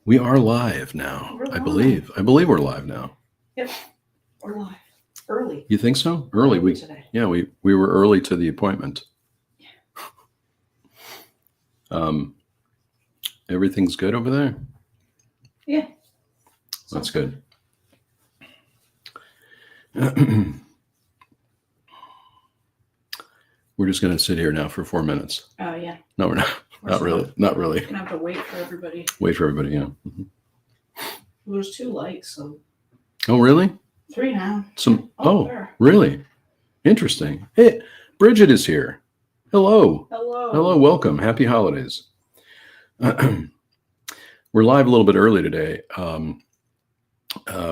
We are live now. I believe we're live now. Yep, we're live. Early. You think so? Early. Today. Yeah, we were early to the appointment. Everything's good over there? Yeah. That's good. We're just going to sit here now for 4 minutes. Oh, yeah. No, we're not. Not really. We're going to have to wait for everybody. Wait for everybody, yeah. Mm-hmm. Well, there's 2 likes, so. Oh, really? 3 now. Oh, really? Interesting. Hey, Bridget is here. Hello. Hello. Hello, welcome. Happy holidays. We're live a little bit early today.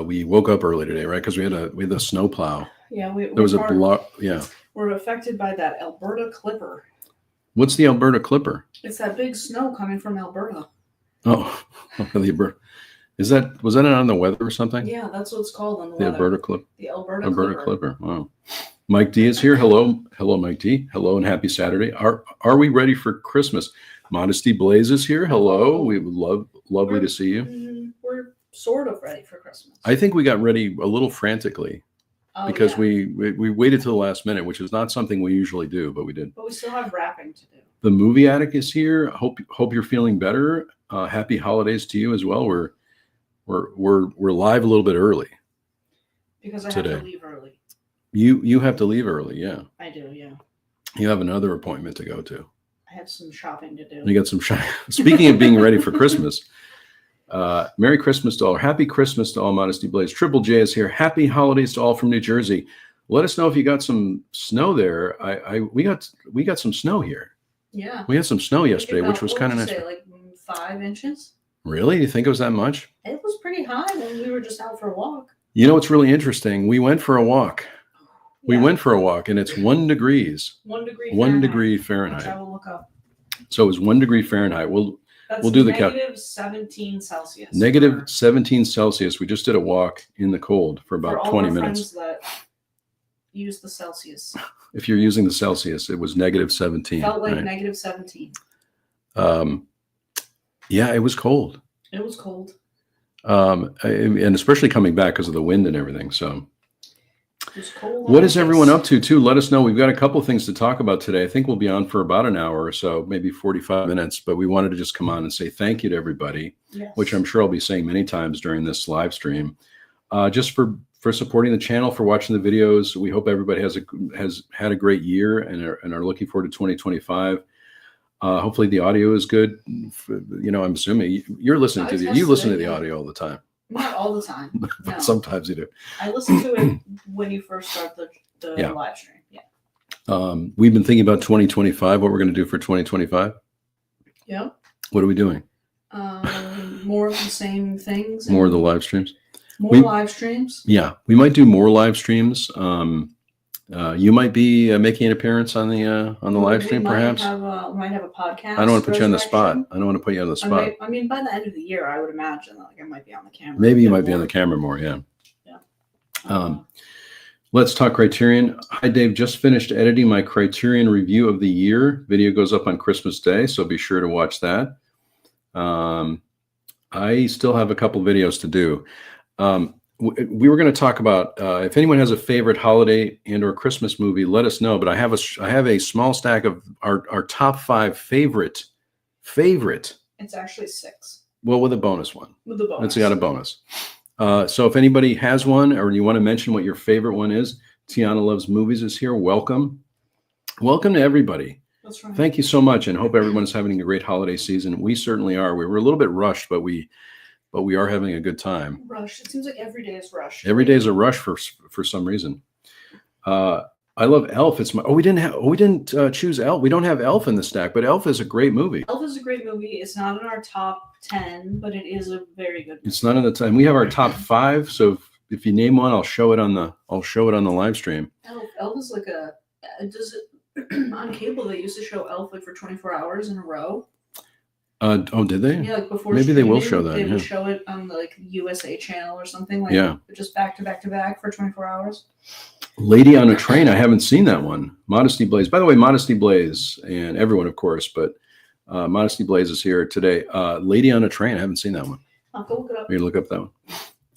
We woke up early today, right? Because we had a snow plow. Yeah, there was a block. Yeah. We're affected by that Alberta Clipper. What's the Alberta Clipper? It's that big snow coming from Alberta. Oh, the Alberta. Was that on the weather or something? Yeah, that's what it's called on the weather. Alberta Clipper. Wow. Mike D is here. Hello, Mike D. Hello and happy Saturday. Are we ready for Christmas? Modesty Blaze is here. Hello. We would lovely to see you. We're sort of ready for Christmas. I think we got ready a little frantically. Because we waited till the last minute, which is not something we usually do, but we did. But we still have wrapping to do. The movie addict is here. Hope you're feeling better. Happy holidays to you as well. We're live a little bit early. Because I today. have to leave early. You have to leave early, yeah. I do, yeah. You have another appointment to go to. I have some shopping to do. You got some shopping. Speaking of being ready for Christmas. Merry Christmas to all. Happy Christmas to all. Modesty Blaze. Triple J is here. Happy holidays to all from New Jersey. Let us know if you got some snow there. We got some snow here. Yeah. We had some snow yesterday, which was kind of nice. Like 5 inches? Really? You think it was that much? It was pretty high when we were just out for a walk. You know what's really interesting? We went for a walk. Yeah. We went for a walk, and it's 1 degree. 1 degree. 1 degree Fahrenheit. Which I will look up. So it was 1 degree Fahrenheit. We'll do the negative 17 Celsius. Negative 17 Celsius. We just did a walk in the cold for about 20 minutes. That use the Celsius. If you're using the Celsius, it was negative 17. Felt like right? Negative 17. Yeah, it was cold. It was cold. And especially coming back because of the wind and everything. So. Cold. What is everyone up to too? Let us know. We've got a couple things to talk about today. I think we'll be on for about an hour or so, maybe 45 minutes, but we wanted to just come on and say thank you to everybody, which I'm sure I'll be saying many times during this live stream, just for supporting the channel, for watching the videos. We hope everybody has had a great year and are looking forward to 2025. Hopefully the audio is good. I'm assuming you're listening to you listen to the audio all the time. Not all the time. But sometimes you do. I listen to it when you first start the live stream. Yeah. We've been thinking about 2025, what we're going to do for 2025. Yeah. What are we doing? More of the same things. More of the live streams. Live streams. Yeah, we might do more live streams. You might be making an appearance on the live stream, perhaps. We might have a podcast. I don't want to put you on the spot. I don't want to put you on the spot. I mean, by the end of the year, I would imagine that I might be on the camera. Maybe you might be on the camera more. Yeah. Yeah. Let's talk Criterion. Hi, Dave. Just finished editing my Criterion review of the year. Video goes up on Christmas Day, so be sure to watch that. I still have a couple videos to do. We were going to talk about if anyone has a favorite holiday and or Christmas movie, let us know. But I have a small stack of our top 5 favorite. It's actually 6. Well, with a bonus one. With the bonus. It's got a bonus. So if anybody has one or you want to mention what your favorite one is, Tiana Loves Movies is here. Welcome to everybody. That's right. Thank you so much, and hope everyone is having a great holiday season. We certainly are. We were a little bit rushed, but we are having a good time. Rush. It seems like every day is rush. Every day is a rush for some reason. I love Elf. We didn't choose Elf. We don't have Elf in the stack, but Elf is a great movie. Elf is a great movie. It's not in our top 10, but it is a very good movie. It's not in the time. We have our top 5. So if you name one, I'll show it on the live stream. Elf is like on cable. They used to show Elf like for 24 hours in a row. Did they? Yeah, like before. Maybe they will show that. They would show it on the USA channel or something just back to back for 24 hours. Lady on a Train. I haven't seen that one. Modesty Blaze. By the way, Modesty Blaze and everyone, of course, but Modesty Blaze is here today. Lady on a Train. I haven't seen that one. I'll go look it up. Maybe look up that one.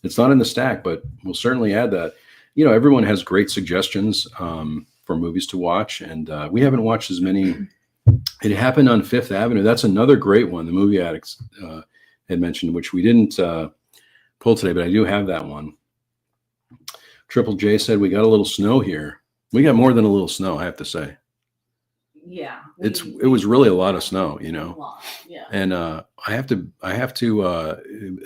It's not in the stack, but we'll certainly add that. Everyone has great suggestions for movies to watch, and we haven't watched as many. It Happened on Fifth Avenue. That's another great one. The Movie Addicts had mentioned, which we didn't pull today, but I do have that one. Triple J said we got a little snow here. We got more than a little snow, I have to say. Yeah, It was really a lot of snow, a lot. Yeah, and I have to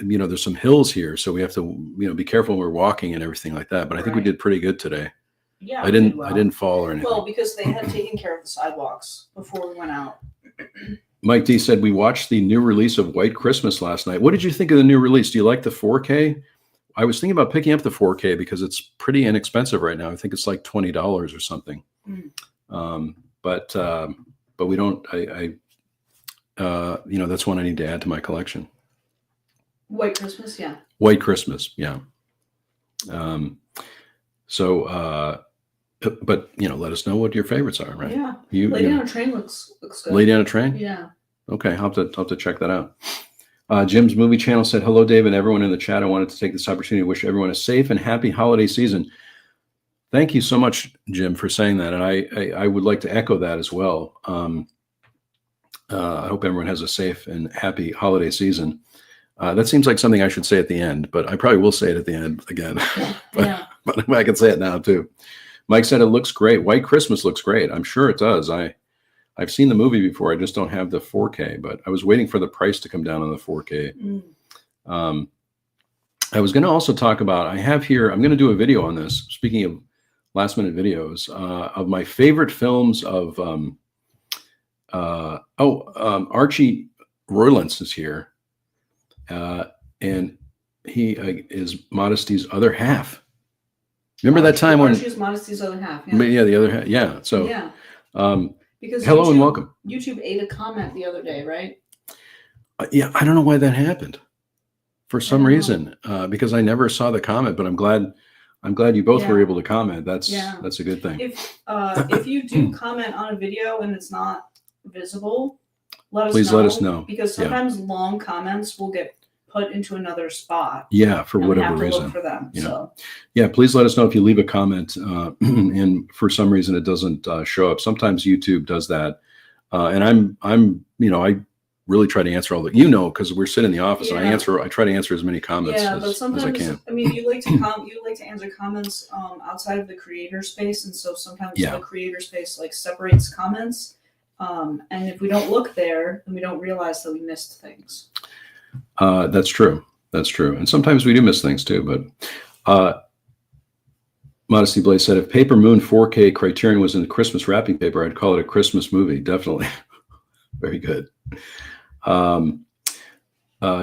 there's some hills here, so we have to be careful when we're walking and everything like that. But I think we did pretty good today. Yeah, I didn't fall or anything. Well, because they had taken care of the sidewalks before we went out. Mike D said we watched the new release of White Christmas last night. What did you think of the new release? Do you like the 4K? I was thinking about picking up the 4K because it's pretty inexpensive right now. I think it's like $20 or something. But we don't. That's one I need to add to my collection. White Christmas, yeah. White Christmas, yeah. But let us know what your favorites are, right? Yeah. Lady on a Train looks good. Lady on a Train? Yeah. Okay, I'll have to check that out. Jim's Movie Channel said, hello, Dave, and everyone in the chat. I wanted to take this opportunity to wish everyone a safe and happy holiday season. Thank you so much, Jim, for saying that. And I would like to echo that as well. I hope everyone has a safe and happy holiday season. That seems like something I should say at the end, but I probably will say it at the end again. but I can say it now too. Mike said it looks great. White Christmas looks great. I'm sure it does. I've seen the movie before. I just don't have the 4K, but I was waiting for the price to come down on the 4K. I was going to also talk about, I'm going to do a video on this. Speaking of last minute videos, of my favorite films of, Archie Roylance is here. And he is Modesty's other half. Remember that time when Archie's Modesty's other half? Yeah, the other half. Yeah. So, because hello and welcome. YouTube ate a comment the other day, right? Yeah, I don't know why that happened. For some reason, because I never saw the comment, but I'm glad you both were able to comment. That's a good thing. If you do comment on a video and it's not visible, please let us know. Because sometimes long comments will get put into another spot. Yeah, for whatever reason. Look for them. Yeah, please let us know if you leave a comment and for some reason it doesn't show up. Sometimes YouTube does that, and I really try to answer all the because we're sitting in the office and I try to answer as many comments as I can. I mean, you like to answer comments outside of the creator space, and so sometimes the creator space separates comments, and if we don't look there, then we don't realize that we missed things. That's true. And sometimes we do miss things too, but Modesty Blaze said, if Paper Moon 4K Criterion was in the Christmas wrapping paper, I'd call it a Christmas movie. Definitely. Very good.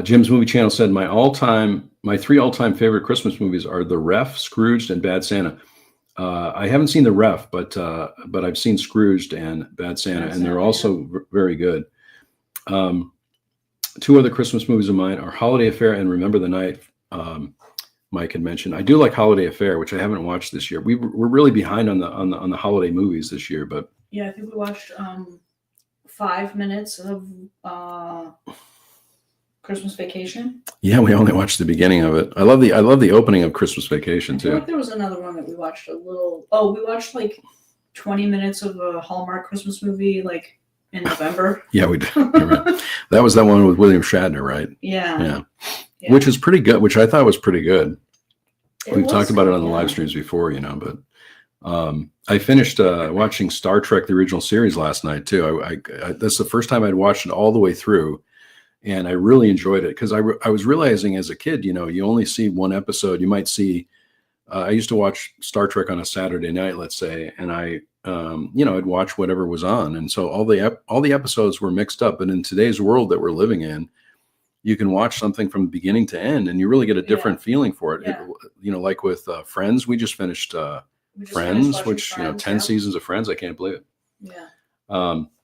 Jim's Movie Channel said, my three all-time favorite Christmas movies are The Ref, Scrooged, and Bad Santa. I haven't seen The Ref, but I've seen Scrooged and Bad Santa, and they're also very good. Two other Christmas movies of mine are Holiday Affair and Remember the Night. Mike had mentioned. I do like Holiday Affair, which I haven't watched this year. We're really behind on the holiday movies this year, but I think we watched 5 minutes of Christmas Vacation. Yeah, we only watched the beginning of it. I love the opening of Christmas Vacation too. I feel like there was another one that we watched we watched 20 minutes of a Hallmark Christmas movie in November. Yeah, we did. Right. That was that one with William Shatner, right? Yeah. Which is pretty good, which I thought was pretty good. We've talked about it on the live streams before, but I finished watching Star Trek, the original series last night too. That's the first time I'd watched it all the way through, and I really enjoyed it because I was realizing as a kid, you only see one episode. You might see, I used to watch Star Trek on a Saturday night, let's say, and I'd watch whatever was on. And so all the episodes were mixed up. And in today's world that we're living in, you can watch something from beginning to end and you really get a different feeling for it. Yeah. Like with Friends, we just finished Friends, which, 10 seasons of Friends. I can't believe it. Yeah.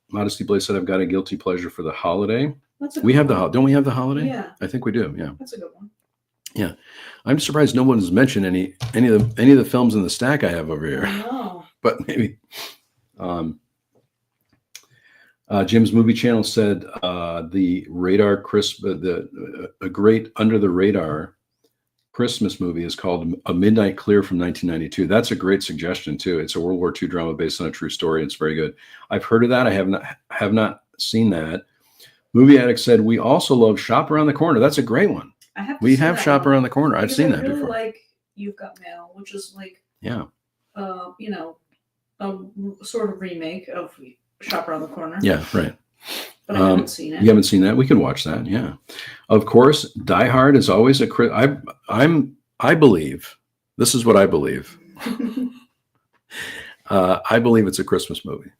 Modesty Blaze said, I've got a guilty pleasure for the holiday. Don't we have the holiday? Yeah. I think we do. Yeah. That's a good one. Yeah. I'm surprised no one's mentioned any of the films in the stack I have over here. No. But maybe. Jim's Movie Channel said the radar a great under the radar Christmas movie is called A Midnight Clear from 1992. That's a great suggestion too. It's a World War II drama based on a true story. It's very good. I've heard of that. I have not seen that. Movie Addict said we also love Shop Around the Corner. That's a great one. We have Shop Around the Corner. I've seen that before. I really like You've Got Mail, which is like a sort of remake of Shop Around the Corner. Yeah, right. But I haven't seen it. You haven't seen that? We could watch that. Yeah, of course. Die Hard is always I believe. This is what I believe. I believe it's a Christmas movie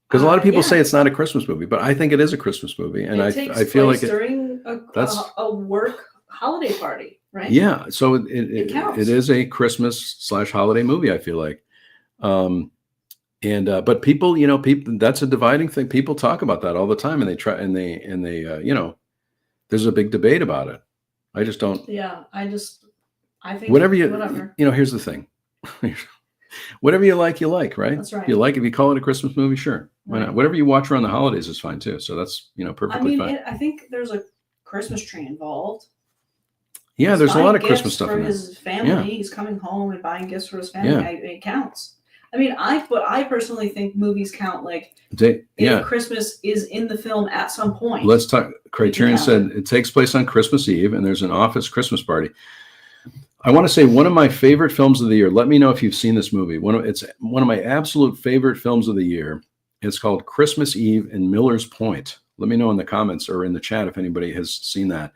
because a lot of people say it's not a Christmas movie, but I think it is a Christmas movie, and I feel like during a work holiday party, right? Yeah, so it is a Christmas/holiday movie. I feel like. But people, that's a dividing thing. People talk about that all the time, and they there's a big debate about it. I just don't. Yeah, I think whatever. Here's the thing. Whatever you like, right? That's right. If you call it a Christmas movie, sure. Why not? Whatever you watch around the holidays is fine too. So that's, perfectly fine. I think there's a Christmas tree involved. Yeah, there's a lot of Christmas stuff for in his family. Yeah. He's coming home and buying gifts for his family. Yeah. It counts. I personally think movies count Christmas is in the film at some point. Let's talk. Criterion said it takes place on Christmas Eve and there's an office Christmas party. I want to say one of my favorite films of the year. Let me know if you've seen this movie. It's one of my absolute favorite films of the year. It's called Christmas Eve in Miller's Point. Let me know in the comments or in the chat if anybody has seen that.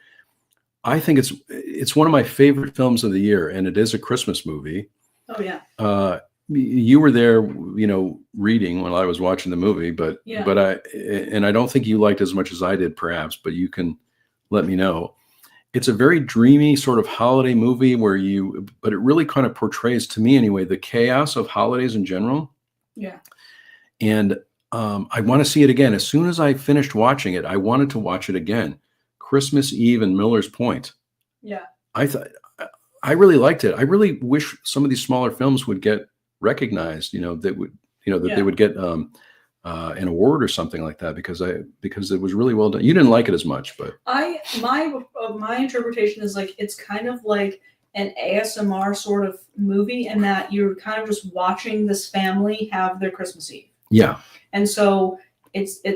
I think it's one of my favorite films of the year, and it is a Christmas movie. Oh yeah. You were there, reading while I was watching the movie, but I don't think you liked as much as I did, perhaps, but you can let me know. It's a very dreamy sort of holiday movie but it really kind of portrays, to me anyway, the chaos of holidays in general. Yeah. And I want to see it again. As soon as I finished watching it, I wanted to watch it again. Christmas Eve in Miller's Point. Yeah. I really liked it. I really wish some of these smaller films would get recognized, that they would get an award or something like that because it was really well done. You didn't like it as much, but my interpretation is like it's kind of like an ASMR sort of movie, in that you're kind of just watching this family have their Christmas Eve. Yeah, and so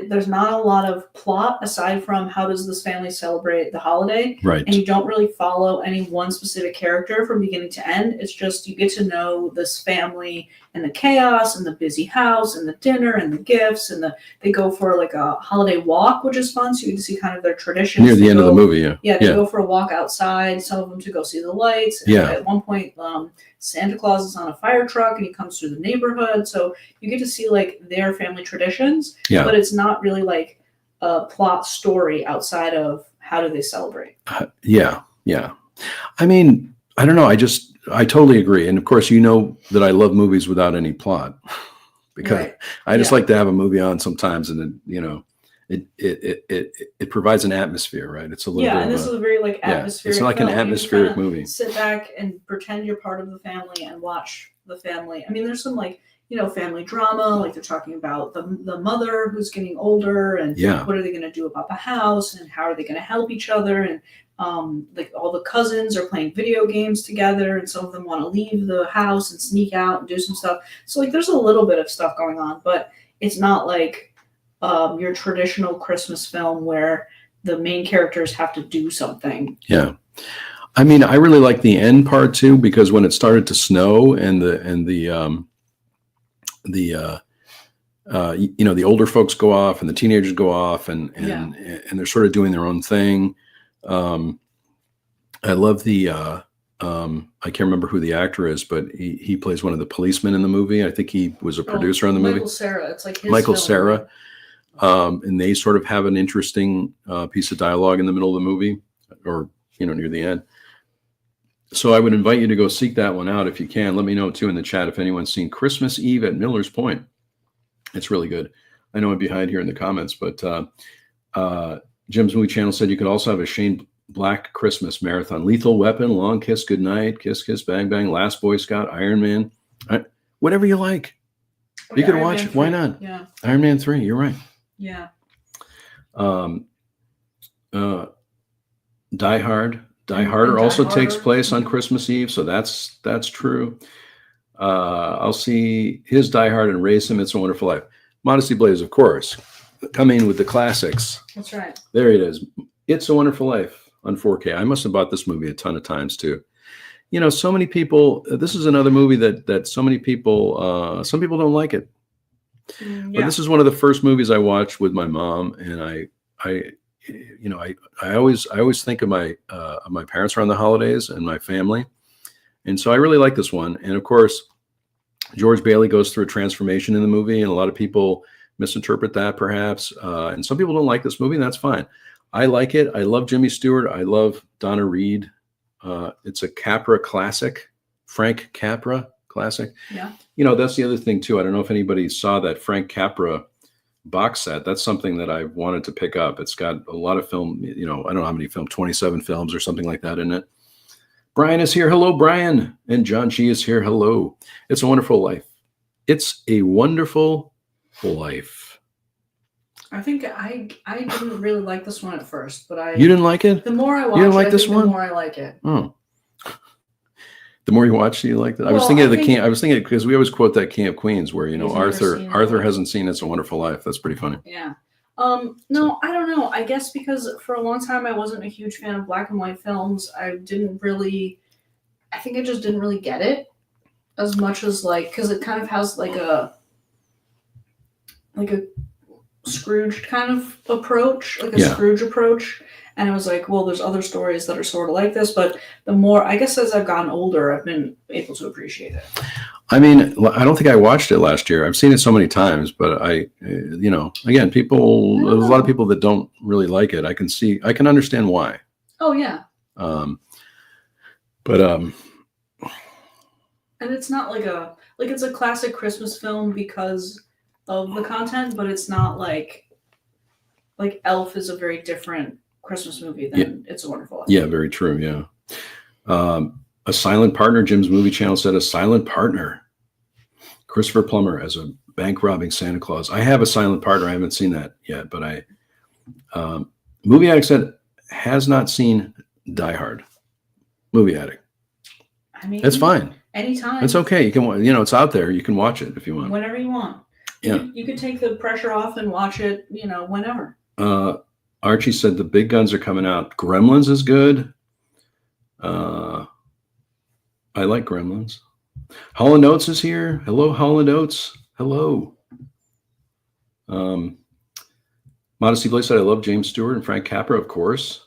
there's not a lot of plot aside from how does this family celebrate the holiday, right? And you don't really follow any one specific character from beginning to end. It's just you get to know this family and the chaos and the busy house and the dinner and the gifts and they go for like a holiday walk, which is fun. So you can see kind of their traditions. Near the end of the movie, yeah. Yeah, they go for a walk outside. Some of them to go see the lights. And at one point, Santa Claus is on a fire truck and he comes through the neighborhood. So you get to see like their family traditions. Yeah. But it's not really like a plot story outside of how do they celebrate. Yeah. I mean, I don't know. I totally agree. And of course, that I love movies without any plot because I just like to have a movie on sometimes. And then, it provides an atmosphere, right? It's a little bit and this is a very like atmospheric. It's like film. an atmospheric movie. Sit back and pretend you're part of the family and watch the family. I mean, there's some like, family drama, like they're talking about the mother who's getting older and what are they going to do about the house and how are they going to help each other, and like all the cousins are playing video games together and some of them want to leave the house and sneak out and do some stuff. So like there's a little bit of stuff going on, but it's not like your traditional Christmas film where the main characters have to do something. Yeah. I mean, I really like the end part too, because when it started to snow and the older folks go off and the teenagers go off and they're sort of doing their own thing. I love I can't remember who the actor is, but he plays one of the policemen in the movie. I think he was a producer on the movie. Michael Cera. It's like his Michael film. Cera. And they sort of have an interesting piece of dialogue in the middle of the movie, or near the end. So I would invite you to go seek that one out if you can. Let me know too in the chat if anyone's seen Christmas Eve at Miller's Point. It's really good. I know I'm behind here in the comments, but Jim's Movie Channel said you could also have a Shane Black Christmas marathon. Lethal Weapon, Long Kiss Goodnight, Kiss Kiss Bang Bang, Last Boy Scout, Iron Man, whatever you like. You could watch. Why not? Yeah. Iron Man 3. You're right. Yeah. Die Hard. Die Harder also takes place on Christmas Eve, so that's true. I'll see his Die Hard and race him. It's a Wonderful Life. Modesty Blaze, of course, coming with the classics. That's right. There it is. It's a Wonderful Life on 4K. I must have bought this movie a ton of times too. You know, so many people. This is another movie that so many people. Some people don't like it. Yeah. But this is one of the first movies I watched with my mom, and I always think of my parents around the holidays and my family, and so I really like this one. And of course, George Bailey goes through a transformation in the movie, and a lot of people misinterpret that perhaps, and some people don't like this movie, and that's fine. I like it. I love Jimmy Stewart. I love Donna Reed. It's a Capra classic, Frank Capra classic. Yeah. You know, that's the other thing too. I don't know if anybody saw that Frank Capra box set. That's something that I wanted to pick up. It's got a lot of film, you know, I don't know how many films, 27 films or something like that in it. Brian is here. Hello, Brian. And John G is here. Hello. It's a Wonderful Life. It's a Wonderful Life. I think I didn't really like this one at first, but You didn't like it? The more I watch you didn't like it, this one? the more I like it. Oh. The more you watch, you like that. I was thinking of the King. I was thinking because we always quote that King of Queens, where you know Arthur hasn't seen It's a Wonderful Life. That's pretty funny. Yeah. No, I don't know. I guess because for a long time I wasn't a huge fan of black and white films. I think I just didn't really get it as much as because it kind of has like a Scrooge kind of approach, Scrooge approach. And I was like, well, there's other stories that are sort of like this, but the more, I guess as I've gotten older, I've been able to appreciate it. I mean, I don't think I watched it last year. I've seen it so many times, but again, there's a lot of people that don't really like it. I can understand why. Oh yeah. And it's not it's a classic Christmas film because of the content, but it's not like Elf is a very different Christmas movie than It's a Wonderful Life. Yeah, very true. Yeah. A Silent Partner. Jim's Movie Channel said A Silent Partner. Christopher Plummer as a bank robbing Santa Claus. I have A Silent Partner. I haven't seen that yet, but Movie Addict said has not seen Die Hard. Movie Addict. I mean, it's fine. Anytime. It's okay. You can, it's out there. You can watch it if you want. Whenever you want. Yeah. You could take the pressure off and watch it, whenever. Archie said the big guns are coming out. Gremlins is good. I like Gremlins. Holland Oates is here. Hello, Holland Oates. Hello. Modesty Blaze said I love James Stewart and Frank Capra, of course.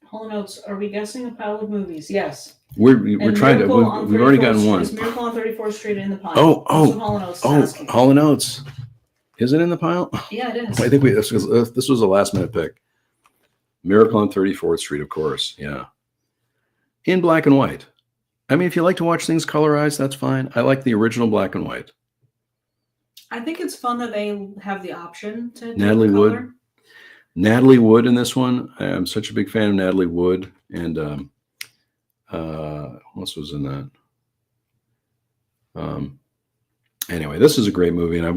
Holland Oates, are we guessing a pile of movies? Yes. We're trying to. We've already gotten one. Is Miracle on 34th Street in the pile? Holland Oates. Is it in the pile? Yeah, it is. I think this was a last minute pick. Miracle on 34th Street, of course. Yeah. In black and white. I mean, if you like to watch things colorized, that's fine. I like the original black and white. I think it's fun that they have the option to Natalie Wood. Natalie Wood in this one. I'm such a big fan of Natalie Wood. And what else was in that? Anyway, this is a great movie, and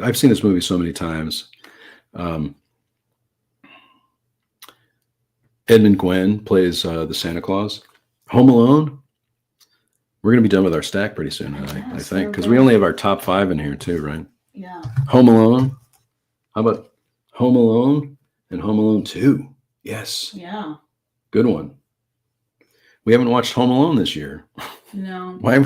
I've seen this movie so many times. Edmund Gwenn plays the Santa Claus. Home Alone. We're going to be done with our stack pretty soon, I think, because we only have our top 5 in here too, right? Yeah. Home Alone. How about Home Alone and Home Alone 2? Yes. Yeah. Good one. We haven't watched Home Alone this year. No. Why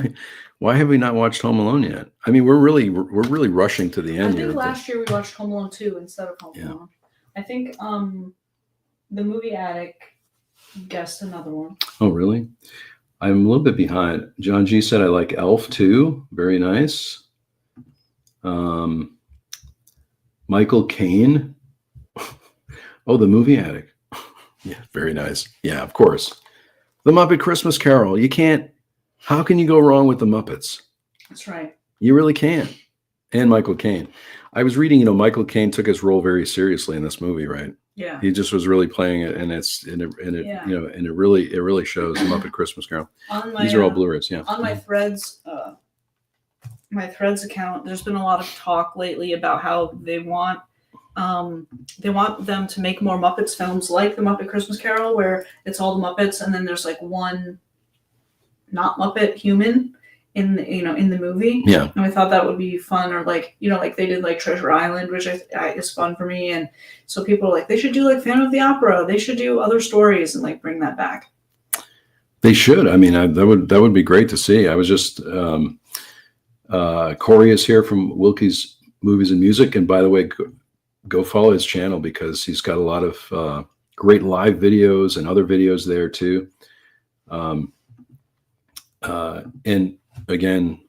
have we not watched Home Alone yet? I mean, we're really rushing to the end here. I think last year we watched Home Alone 2 instead of Home Alone. I think the Movie Addict guessed another one. Oh, really? I'm a little bit behind. John G said I like Elf too. Very nice. Michael Caine. Oh, the Movie Addict. Yeah, very nice. Yeah, of course. The Muppet Christmas Carol. How can you go wrong with the Muppets? That's right. You really can. And Michael Caine. I was reading, Michael Caine took his role very seriously in this movie, right? Yeah. He just was really playing it, and it really shows. The Muppet Christmas Carol. These are all Blu-rays, yeah. On my threads, my Threads account, there's been a lot of talk lately about how they want them to make more Muppets films like the Muppet Christmas Carol, where it's all the Muppets and then there's like one not Muppet human in the movie. Yeah. And I thought that would be fun, or like like they did like Treasure Island, which is fun for me. And so people are like, they should do like Phantom of the Opera. They should do other stories and like bring that back. They should. I mean, that would be great to see. I was just Corey is here from Wilkie's Movies and Music, and by the way, go follow his channel because he's got a lot of great live videos and other videos there too. And again,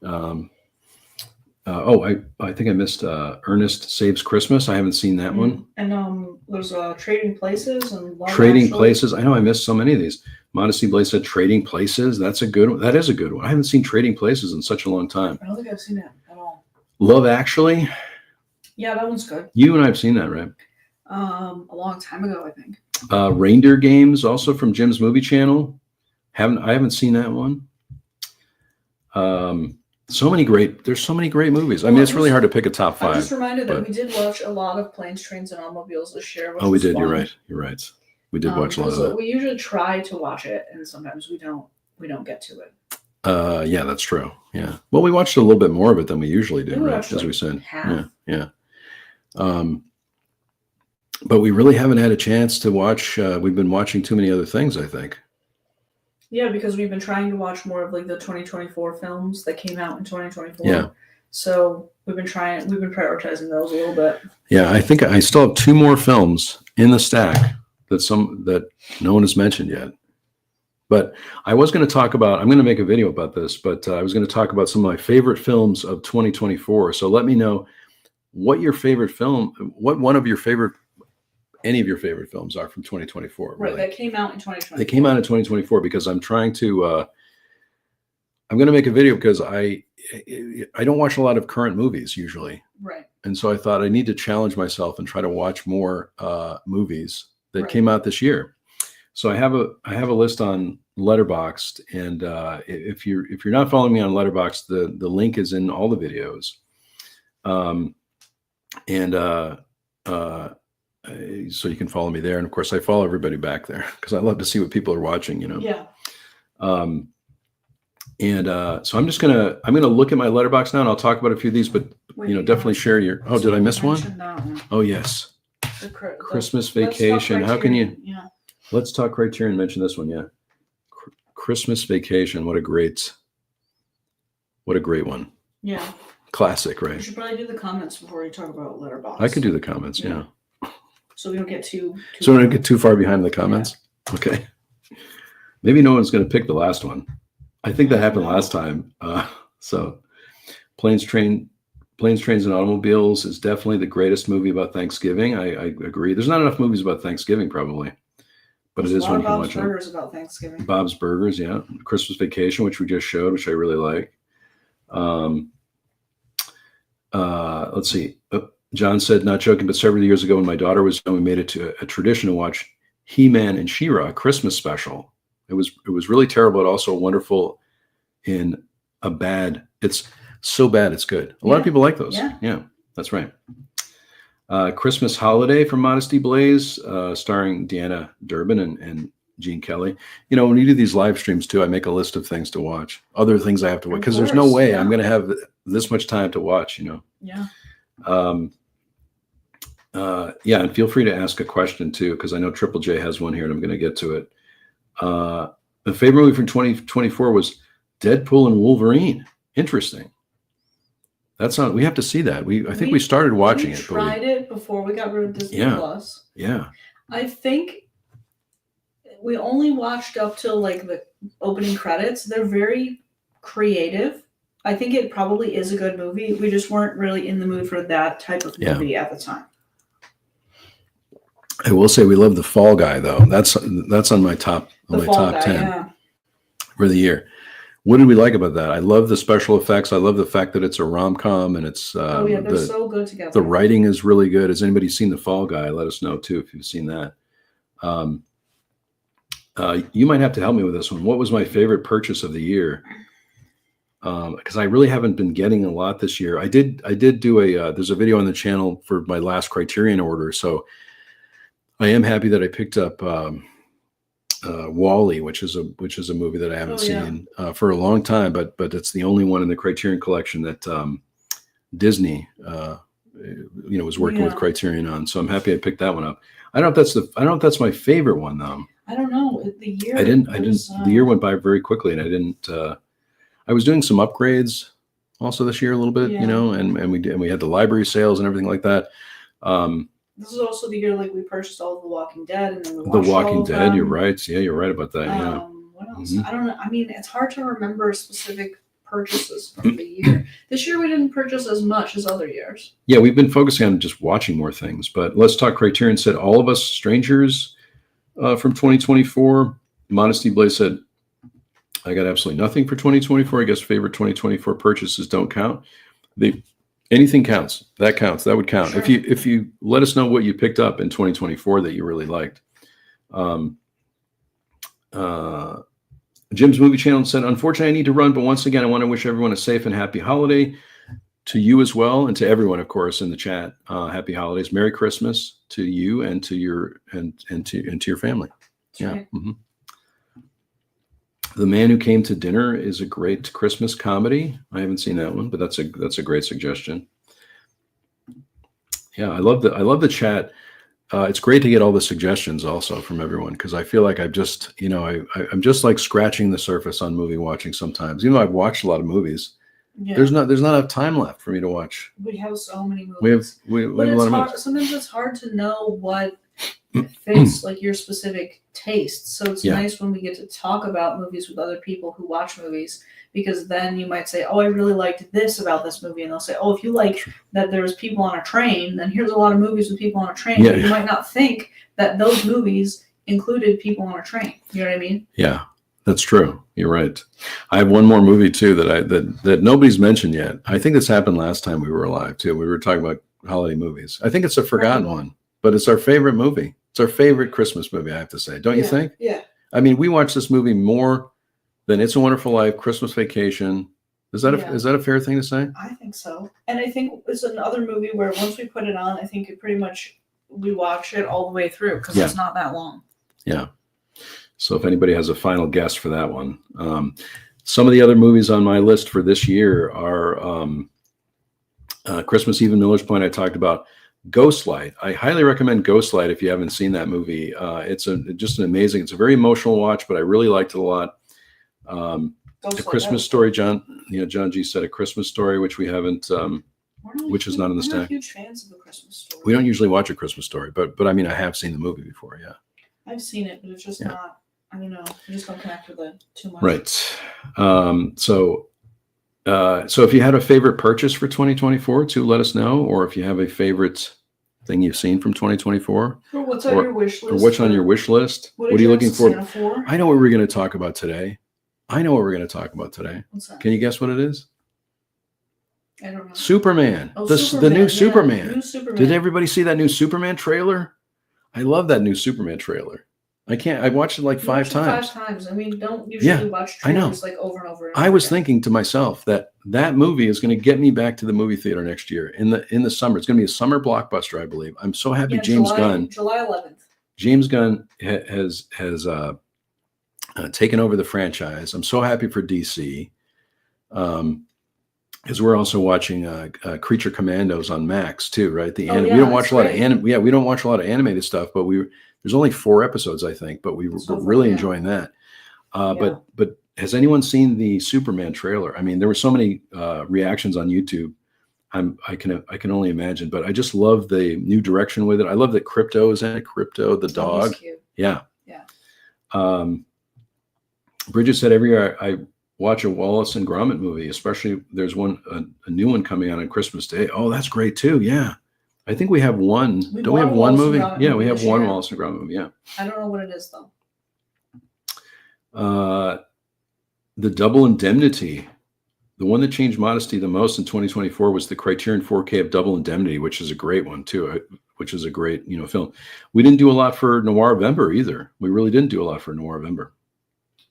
I think I missed Ernest Saves Christmas. I haven't seen that one. And there's Trading Places and Trading Places. I know I missed so many of these. Modesty Blaze said Trading Places. That's a good one. That is a good one. I haven't seen Trading Places in such a long time. I don't think I've seen it at all. Love Actually. Yeah, that one's good. You and I have seen that, right? A long time ago, I think. Reindeer Games, also from Jim's Movie Channel. I haven't seen that one. There's so many great movies. I mean, it's really hard to pick a top 5. I'm just reminded that we did watch a lot of Planes, Trains, and Automobiles this year. Oh, we did. Fun. You're right. We did watch a lot of that. We usually try to watch it, and sometimes we don't get to it. Yeah, that's true. Yeah. Well, we watched a little bit more of it than we usually do, right? As we said. Half. Yeah. But we really haven't had a chance to watch. We've been watching too many other things, I think. Yeah, because we've been trying to watch more of like the 2024 films that came out in 2024. Yeah. So we've been prioritizing those a little bit. Yeah, I think I still have 2 more films in the stack that no one has mentioned yet. But I was going to talk about, I'm going to make a video about this, but I was going to talk about some of my favorite films of 2024. So let me know what your favorite film, any of your favorite films are from 2024. Right, really. that came out in 2024. They came out in 2024 because I'm trying to, I'm going to make a video because I don't watch a lot of current movies usually. Right. And so I thought I need to challenge myself and try to watch more movies that came out this year. So I have a list on Letterboxd, and if you're not following me on Letterboxd, the link is in all the videos. So you can follow me there, and of course I follow everybody back there because I love to see what people are watching. Yeah. So I'm gonna look at my Letterboxd now, and I'll talk about a few of these, but definitely share your. Oh, did I miss one? Oh yes. Christmas Vacation. How can you? Yeah. Let's talk Criterion. Mention this one. Yeah. Christmas Vacation. What a great one. Yeah. Classic, right? You should probably do the comments before you talk about Letterboxd. I could do the comments. Yeah. So we don't get too so we don't get too far behind the comments. Yeah. Okay. Maybe no one's going to pick the last one. I think that happened last time. So Planes, Trains, and Automobiles is definitely the greatest movie about Thanksgiving. I agree. There's not enough movies about Thanksgiving, probably. But it is when you can watch it. Bob's Burgers about Thanksgiving. Bob's Burgers, yeah. Christmas Vacation, which we just showed, which I really like. Let's see. John said, not joking, but several years ago when my daughter was young, we made it to a tradition to watch He-Man and She-Ra, a Christmas special. It was really terrible, but also wonderful in a bad. It's so bad, it's good. A lot of people like those. Yeah, that's right. Christmas Holiday from Modesty Blaze, starring Deanna Durbin and Gene Kelly. When you do these live streams too, I make a list of things to watch, other things I have to watch, because there's no way I'm going to have this much time to watch. Yeah. And feel free to ask a question too, because I know Triple J has one here, and I'm going to get to it. The favorite movie from 2024 was Deadpool and Wolverine. Interesting. That's not. We have to see that. I think we started watching it. We tried it before we got rid of Disney Plus. Yeah. I think we only watched up till like the opening credits. They're very creative. I think it probably is a good movie. We just weren't really in the mood for that type of movie at the time. I will say we love The Fall Guy though. That's on my top 10 for the year. What did we like about that? I love the special effects. I love the fact that it's a rom-com and it's they're so good together. The writing is really good. Has anybody seen The Fall Guy? Let us know too if you've seen that. You might have to help me with this one. What was my favorite purchase of the year? because I really haven't been getting a lot this year. I did do there's a video on the channel for my last Criterion order, so I am happy that I picked up Wall-E, which is a movie that I haven't seen for a long time, but it's the only one in the Criterion collection that Disney was working with Criterion on. So I'm happy I picked that one up. I don't know if that's my favorite one though. I don't know. The year the year went by very quickly, and I didn't. I was doing some upgrades also this year a little bit, and we had the library sales and everything like that. This is also the year we purchased all of The Walking Dead, and then we The watched Walking Dead. You're right. Yeah, you're right about that. What else? I don't know. I mean, it's hard to remember specific purchases from the year. This year we didn't purchase as much as other years. Yeah, we've been focusing on just watching more things. But Let's Talk Criterion said All of Us Strangers from 2024. Modesty Blaze said, I got absolutely nothing for 2024. I guess favorite 2024 purchases don't count. Anything counts. That counts. That would count. Sure. If you let us know what you picked up in 2024 that you really liked. Jim's Movie Channel said, unfortunately, I need to run, but once again, I want to wish everyone a safe and happy holiday. To you as well, and to everyone, of course, in the chat. Happy holidays, Merry Christmas to you and to your to your family. That's right. Mm-hmm. The Man Who Came to Dinner is a great Christmas comedy. I haven't seen that one, but that's a great suggestion. Yeah, I love the chat. It's great to get all the suggestions also from everyone, because I feel like I've just I'm just like scratching the surface on movie watching sometimes. Even though I've watched a lot of movies, there's not enough time left for me to watch. We have so many movies. We have a lot of movies. Sometimes it's hard to know what fits your specific tastes. So it's nice when we get to talk about movies with other people who watch movies, because then you might say, oh, I really liked this about this movie. And they'll say, oh, if you like that there's people on a train, then here's a lot of movies with people on a train. But you might not think that those movies included people on a train. You know what I mean? Yeah, that's true. You're right. I have one more movie too that nobody's mentioned yet. I think this happened last time we were alive too. We were talking about holiday movies. I think it's a forgotten one, but it's our favorite movie. It's our favorite Christmas movie, I have to say. Don't you think? Yeah. I mean, we watch this movie more than It's a Wonderful Life, Christmas Vacation. Is that a fair thing to say? I think so. And I think it's another movie where once we put it on, I think we watch it all the way through, because it's not that long. Yeah. So if anybody has a final guess for that one. Some of the other movies on my list for this year are Christmas Eve in Miller's Point. I talked about Ghostlight. I highly recommend Ghostlight if you haven't seen that movie. It's just an amazing. It's a very emotional watch, but I really liked it a lot. A Christmas Story, John G said A Christmas Story, which we haven't, which is not in the stack. We're not huge fans of A Christmas Story. We don't usually watch A Christmas Story, but I mean, I have seen the movie before. Yeah, I've seen it, but it's just not. I don't know. I just don't connect with it too much. Right. So if you had a favorite purchase for 2024, too, let us know. Or if you have a favorite thing you've seen from 2024, or what's on your wish list, or what's on your wish list. What are you looking for? I know what we're going to talk about today. What's that? Can you guess what it is? I don't know. Superman. Oh, the new Superman. New Superman. Did everybody see that new Superman trailer? I love that new Superman trailer. I watched it like five times. 5 times. I mean, don't usually watch trailers over and over. I was thinking to myself that movie is going to get me back to the movie theater next year in the summer. It's going to be a summer blockbuster, I believe. I'm so happy James Gunn. July 11th. James Gunn has taken over the franchise. I'm so happy for DC. Because we're also watching Creature Commandos on Max too, right? We don't watch a lot of we don't watch a lot of animated stuff, but there's only 4 episodes, I think, but we're really enjoying that. But has anyone seen the Superman trailer? I mean, there were so many reactions on YouTube. I can only imagine, but I just love the new direction with it. I love that Crypto is in it. Crypto, the dog. He's cute. Yeah. Bridget said every year I watch a Wallace and Gromit movie, especially there's a new one coming out on Christmas Day. Oh, that's great too. Yeah. I think we have one. Don't we have one movie? Yeah, we have one Wallace and Gromit movie. Yeah. I don't know what it is though. The Double Indemnity. The one that changed Modesty the most in 2024 was the Criterion 4K of Double Indemnity, which is a great one too. Which is a great film. We didn't do a lot for Noirvember either. We really didn't do a lot for Noirvember.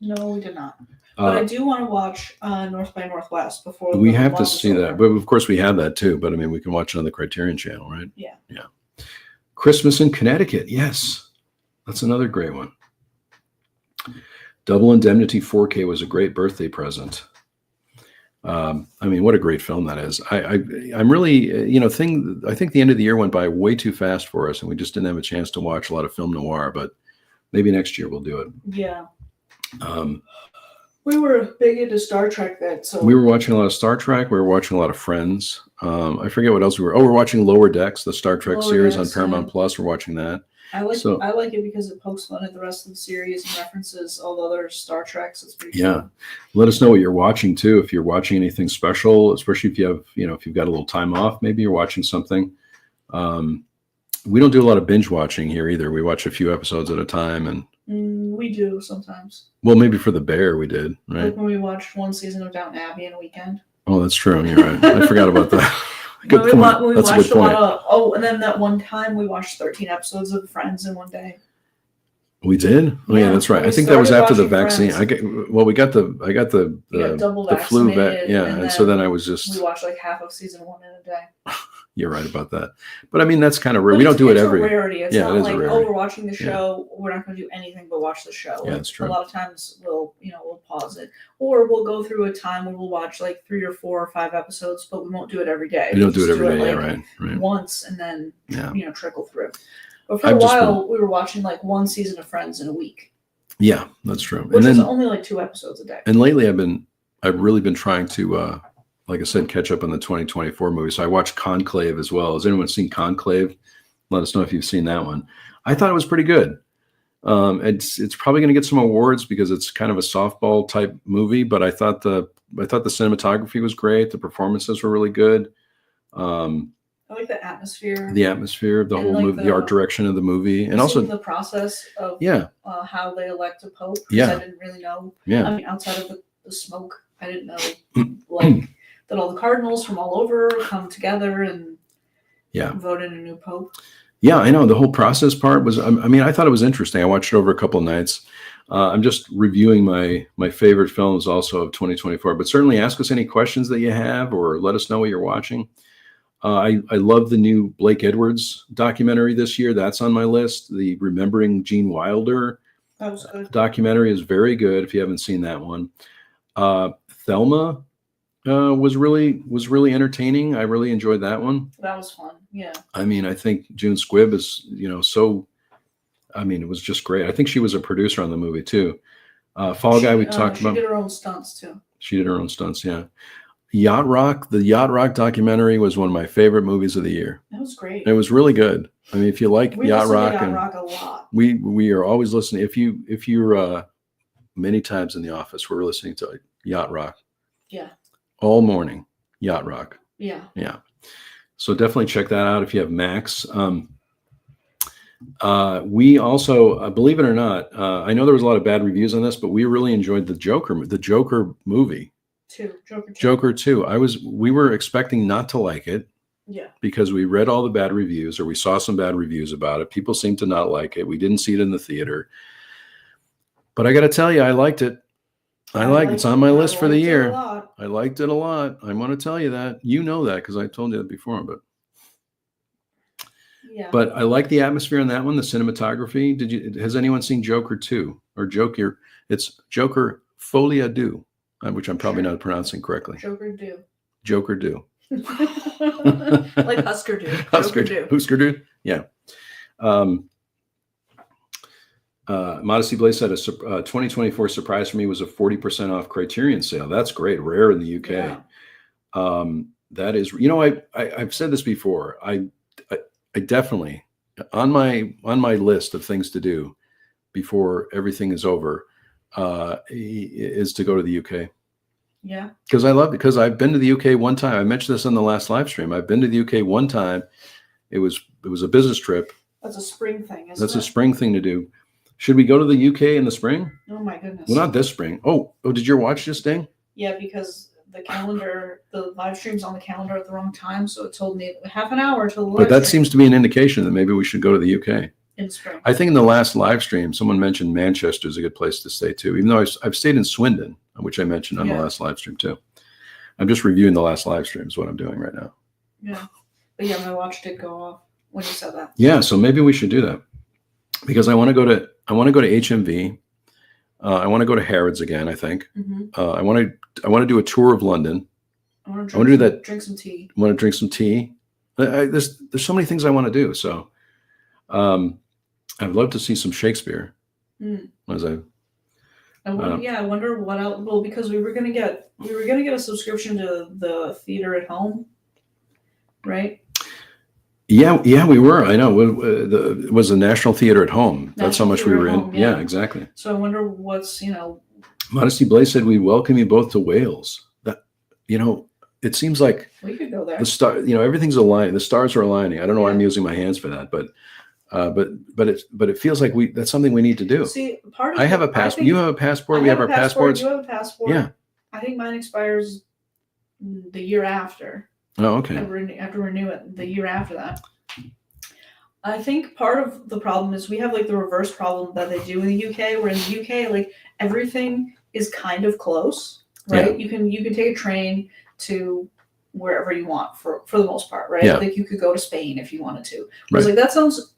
No, we did not. But I do want to watch North by Northwest before we have to see that. But of course, we have that too. But I mean, we can watch it on the Criterion Channel, right? Yeah. Yeah. Christmas in Connecticut. Yes. That's another great one. Double Indemnity 4K was a great birthday present. I mean, what a great film that is. I'm really, I think the end of the year went by way too fast for us, and we just didn't have a chance to watch a lot of film noir, but maybe next year we'll do it. Yeah. We were big into Star Trek then, so we were watching a lot of Star Trek. We were watching a lot of Friends. I forget what else we were. Oh, we're watching Lower Decks, the Star Trek series on Paramount Plus. We're watching that. I like it because it pokes fun at the rest of the series and references all the other Star Treks. It's pretty fun. Let us know what you're watching too. If you're watching anything special, especially if you have, if you've got a little time off, maybe you're watching something. We don't do a lot of binge watching here either. We watch a few episodes at a time, and we do sometimes. Well, maybe for The Bear we did, right? Like when we watched one season of Downton Abbey in a weekend. Oh, that's true. You're right. I forgot about that. Good point. We watched a lot of. And then that one time we watched 13 episodes of Friends in one day. We did. Oh yeah, that's right. I think that was after the vaccine. I got the flu vac. Yeah, and so then I was just. We watched like half of season 1 in a day. You're right about that. But I mean, that's kind of rare. We don't do it every. It's a rarity. It's not like, oh, we're watching the show. Yeah. We're not going to do anything but watch the show. Yeah, that's true. A lot of times we'll pause it, or we'll go through a time where we'll watch like 3 or 4 or 5 episodes, but we won't do it every day. We don't do it every day. Right. Once and then trickle through. But for a while, we were watching like one season of Friends in a week. Yeah, that's true. Which is only like 2 episodes a day. And lately, I've really been trying to. Like I said, catch up on the 2024 movie. So I watched Conclave as well. Has anyone seen Conclave? Let us know if you've seen that one. I thought it was pretty good. It's probably going to get some awards because it's kind of a softball type movie. But I thought the cinematography was great. The performances were really good. I like the atmosphere. The atmosphere of the whole movie, the art direction of the movie, and also the process of how they elect a pope. Yeah, I didn't really know. Yeah, I mean, outside of the smoke, I didn't know that all the cardinals from all over come together and vote in a new pope. Yeah, I know. The whole process part was, I mean, I thought it was interesting. I watched it over a couple of nights. I'm just reviewing my favorite films also of 2024, but certainly ask us any questions that you have or let us know what you're watching. I love the new Blake Edwards documentary this year. That's on my list. The Remembering Gene Wilder documentary is very good if you haven't seen that one. Thelma was really entertaining. I really enjoyed that one. That was fun. Yeah. I mean, I think June Squibb is, it was just great. I think she was a producer on the movie too. Fall Guy we talked about. She did her own stunts too. She did her own stunts. Yeah. Yacht Rock. The Yacht Rock documentary was one of my favorite movies of the year. That was great. It was really good. I mean, if you like Yacht Rock, a lot. We are always listening. If you're many times in the office, we're listening to Yacht Rock. Yeah. All morning, Yacht Rock. Yeah. Yeah. So definitely check that out if you have Max. We also, believe it or not, I know there was a lot of bad reviews on this, but we really enjoyed the Joker movie. Joker 2. We were expecting not to like it. Yeah. Because we read all the bad reviews, or we saw some bad reviews about it. People seemed to not like it. We didn't see it in the theater. But I got to tell you, I liked it. It's on my list for the year. I liked it a lot. I want to tell you that. You know that because I told you that before, but I like the atmosphere on that one, the cinematography. Has anyone seen Joker 2 or Joker? It's Joker Folie à Deux, which I'm probably not pronouncing correctly. Joker Do. Like Husker Du. Husker Du. Yeah. Modesty Blaze said a 2024 surprise for me was a 40% off Criterion sale. That's great. Rare in the UK. Yeah. That is, I've said this before. I definitely on my list of things to do before everything is over is to go to the UK. Yeah. Because I've been to the UK one time. I mentioned this on the last live stream. I've been to the UK one time. It was a business trip. That's a spring thing. That's a spring thing to do. Should we go to the UK in the spring? Oh my goodness. Well, not this spring. Oh, did your watch just ding? Yeah, because the live stream's on the calendar at the wrong time, so it told me half an hour till the live But that stream. seems to be an indication that maybe we should go to the UK. in spring. I think in the last live stream, someone mentioned Manchester is a good place to stay too, even though I've stayed in Swindon, which I mentioned on the last live stream too. I'm just reviewing the last live stream is what I'm doing right now. Yeah. But yeah, my watch did go off when you said that. Yeah, so maybe we should do that because I want to go to HMV. I want to go to Harrods again. I think I want to do a tour of London. I want to do that. Drink some tea. I want to drink some tea. There's so many things I want to do. So I'd love to see some Shakespeare. I wonder what else. Well, because we were gonna get a subscription to the theater at home, right? Yeah, we were. I know. It was the National Theater at Home. That's how much we were in. Yeah, exactly. So I wonder what's Modesty Blaze said, "We welcome you both to Wales." That it seems like we could go there. The star, everything's aligning. The stars are aligning. I don't know why I'm using my hands for that, but it feels like that's something we need to do. See, I have a passport. You have a passport. We have our passports. You have a passport. Yeah. I think mine expires the year after. Oh, okay. I have to renew it the year after that. I think part of the problem is we have like the reverse problem that they do in the UK, where in the UK, like everything is kind of close, right? Yeah. You can take a train to wherever you want for the most part, right? Yeah. Like you could go to Spain if you wanted to. I was like, that sounds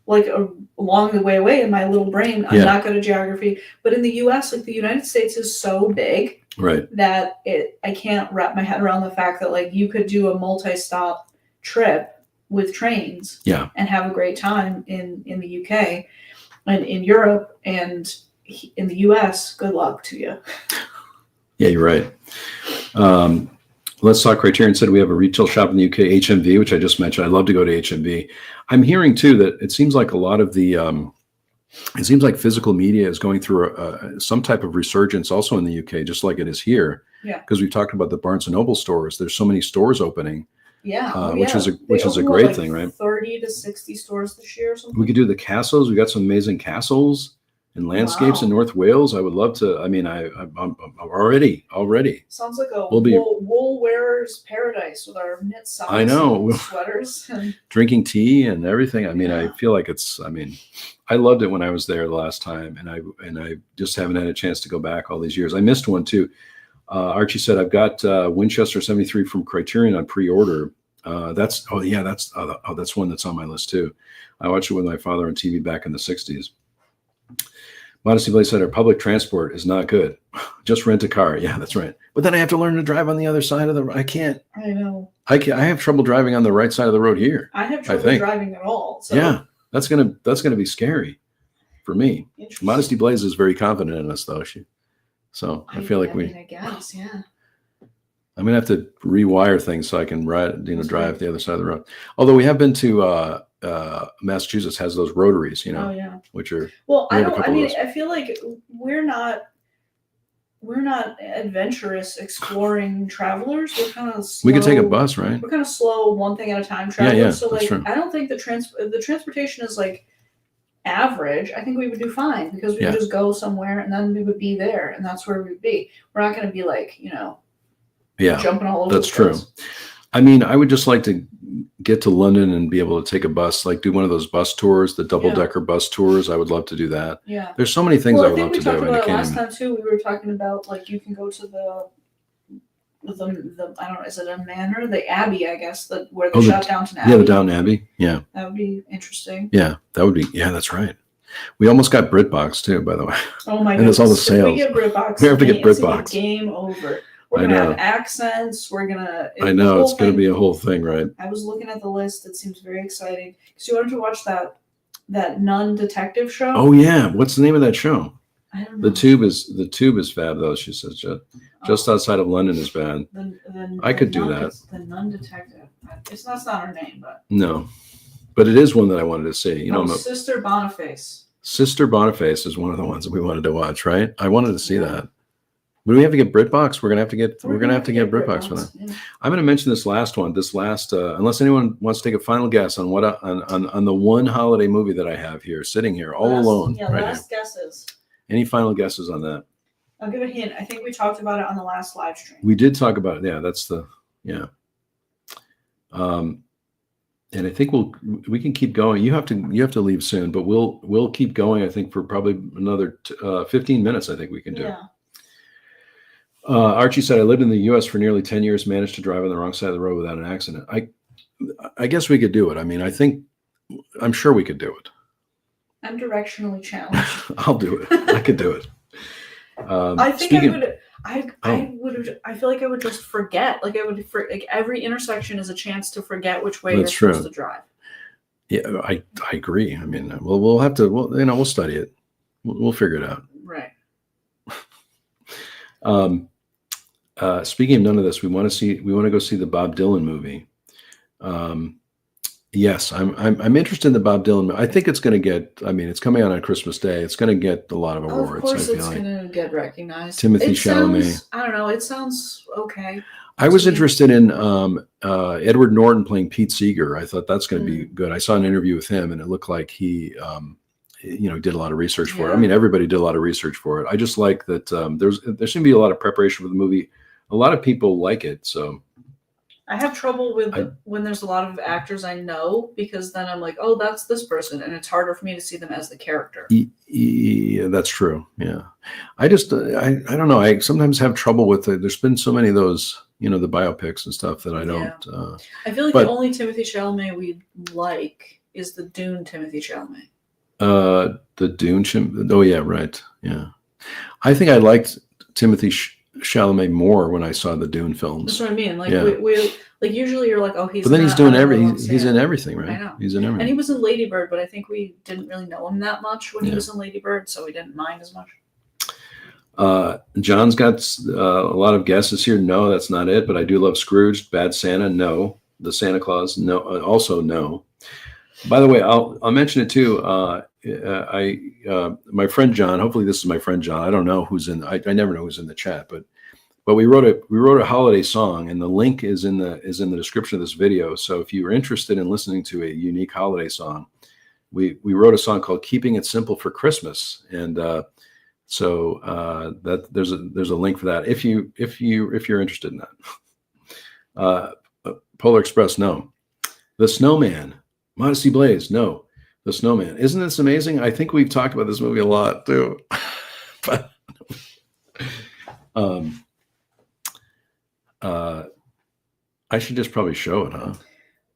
like a long way away in my little brain. I'm not good at geography, but in the US, like the United States is so big, right, that I can't wrap my head around the fact that like you could do a multi-stop trip with trains, and have a great time in the UK and in Europe and in the US. Good luck to you. Yeah, you're right. Let's Talk Criterion said we have a retail shop in the UK, HMV, which I just mentioned. I'd love to go to HMV. I'm hearing too that it seems like a lot of the, it seems like physical media is going through some type of resurgence also in the UK, just like it is here. Yeah. Because we've talked about the Barnes and Noble stores. There's so many stores opening. Yeah. Which is a great thing, right? 30 to 60 stores this year or something. We could do the castles. We got some amazing castles and landscapes in North Wales. I would love to. I mean, I'm already. Sounds like a wool wearer's paradise with our knit socks. I know. And sweaters. Drinking tea and everything. I mean, I feel like I loved it when I was there the last time, and I just haven't had a chance to go back all these years. I missed one too. Archie said, I've got Winchester 73 from Criterion on pre-order. That's one that's on my list too. I watched it with my father on TV back in the 60s. Modesty Blaze said, our public transport is not good. Just rent a car. Yeah, that's right. But then I have to learn to drive on the other side of the road. I can't. I know. I have trouble driving on the right side of the road here. I have trouble driving at all. So. Yeah, that's gonna be scary for me. Modesty Blaze is very confident in us, though. So I feel like I guess, yeah. I'm gonna have to rewire things so I can drive the other side of the road. Although we have been to Massachusetts has those rotaries, which are I feel like we're not adventurous exploring travelers. We're kind of slow. We could take a bus, right? We're kind of slow, one thing at a time travelers. Yeah, so like true. I don't think the transportation is like average. I think we would do fine because we would just go somewhere and then we would be there and that's where we'd be. We're not going to be like, jumping all over. That's true. I mean, I would just like to get to London and be able to take a bus, like do one of those bus tours, the double-decker bus tours. I would love to do that. Yeah. There's so many things I would love to do. About last time too, we were talking about like you can go to the I don't know, is it a manor? The Abbey, I guess, where they shot Downton Abbey. Yeah, the Downton Abbey. Yeah. That would be interesting. Yeah, that would be. Yeah, that's right. We almost got BritBox too, by the way. Oh my god! And it's all the sales. We get BritBox. We have to get BritBox. Game over. We're gonna have accents. We're gonna. I know it's gonna be a whole thing, right? I was looking at the list. It seems very exciting. Because you wanted to watch that nun detective show. Oh yeah, what's the name of that show? I don't know. The Tube is fab though. She says just outside of London is bad. I could do that. The Nun Detective. That's not her name, but no, but it is one that I wanted to see. Sister Boniface. Sister Boniface is one of the ones that we wanted to watch, right? I wanted to see that. But we have to get BritBox. We're gonna have to get BritBox for that. Yeah. I'm gonna mention this last one. Unless anyone wants to take a final guess on what on the one holiday movie that I have here, sitting here all alone. Yeah, right last guesses. Any final guesses on that? I'll give a hint. I think we talked about it on the last live stream. We did talk about it. Yeah, that's the And I think we can keep going. You have to leave soon, but we'll keep going. I think for probably another 15 minutes. I think we can do. Yeah. Archie said, "I lived in the U.S. for nearly 10 years. Managed to drive on the wrong side of the road without an accident." I guess we could do it. I mean, I'm sure we could do it. I'm directionally challenged. I'll do it. I could do it. I think I feel like I would just forget. Like like every intersection is a chance to forget which way That's you're true. supposed to drive. Yeah, I agree. I mean, we'll have to. We'll study it. We'll figure it out. Right. Speaking of none of this, we want to go see the Bob Dylan movie. Yes, I'm interested in the Bob Dylan movie. I think it's going to get. I mean, it's coming out on Christmas Day. It's going to get a lot of awards. Of course, it's going to get recognized. Timothy Chalamet. I don't know. It sounds okay. I was interested in Edward Norton playing Pete Seeger. I thought that's going to be good. I saw an interview with him, and it looked like he, did a lot of research for it. I mean, everybody did a lot of research for it. I just like that there seemed to be a lot of preparation for the movie. A lot of people like it, so. I have trouble with when there's a lot of actors I know, because then I'm like, oh, that's this person, and it's harder for me to see them as the character. Yeah, that's true. Yeah, I don't know. I sometimes have trouble with it. There's been so many of those, the biopics and stuff that I don't. I feel like the only Timothy Chalamet we like is the Dune Timothy Chalamet. The Dune. Oh yeah, right. Yeah, I think I liked Timothy Chalamet more when I saw the Dune films. That's what I mean. Like we like usually you're like, oh, he's. But then he's doing he's in everything, right? I know. He's in everything. And he was in Lady Bird, but I think we didn't really know him that much when he was in Lady Bird, so we didn't mind as much. John's got a lot of guesses here. No, that's not it. But I do love Scrooge. Bad Santa. No. The Santa Claus. No. Also no. By the way, I'll mention it too. My friend John. Hopefully, this is my friend John. I don't know who's in. I never know who's in the chat, but we wrote a holiday song, and the link is in the description of this video. So if you are interested in listening to a unique holiday song, we wrote a song called "Keeping It Simple for Christmas," and that there's a link for that if you're interested in that. Polar Express. No. The Snowman. Modesty Blaze. No. The Snowman. Isn't this amazing? I think we've talked about this movie a lot too. But I should just probably show it, huh?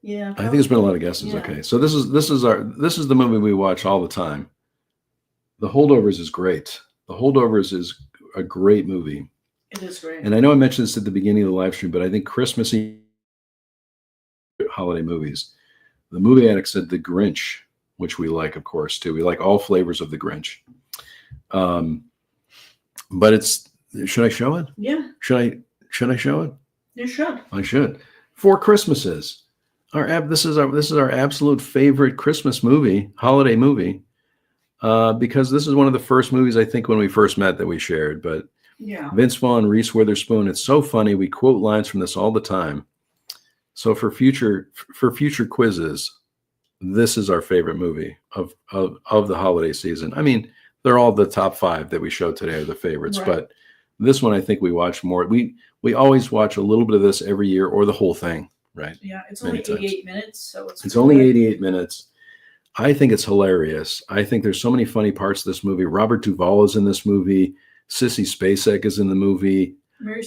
Yeah. I think there's been a lot of guesses. Yeah. Okay. So this is the movie we watch all the time. The Holdovers is great. The Holdovers is a great movie. It is great. And I know I mentioned this at the beginning of the live stream, but I think Christmassy holiday movies. The Movie Addict said The Grinch, which we like, of course, too. We like all flavors of The Grinch. But should I show it? Yeah. Should I show it? You should. I should. Four Christmases. This is our absolute favorite Christmas movie, holiday movie, because this is one of the first movies I think when we first met that we shared. But yeah, Vince Vaughn, Reese Witherspoon. It's so funny. We quote lines from this all the time. So for future quizzes, this is our favorite movie of the holiday season. I mean, they're all the top 5 that we showed today are the favorites, right. But this one I think we watch more. We always watch a little bit of this every year or the whole thing, right? Yeah, it's only 88 minutes, so it's only 88 minutes. I think it's hilarious. I think there's so many funny parts of this movie. Robert Duvall is in this movie. Sissy Spacek is in the movie. Mary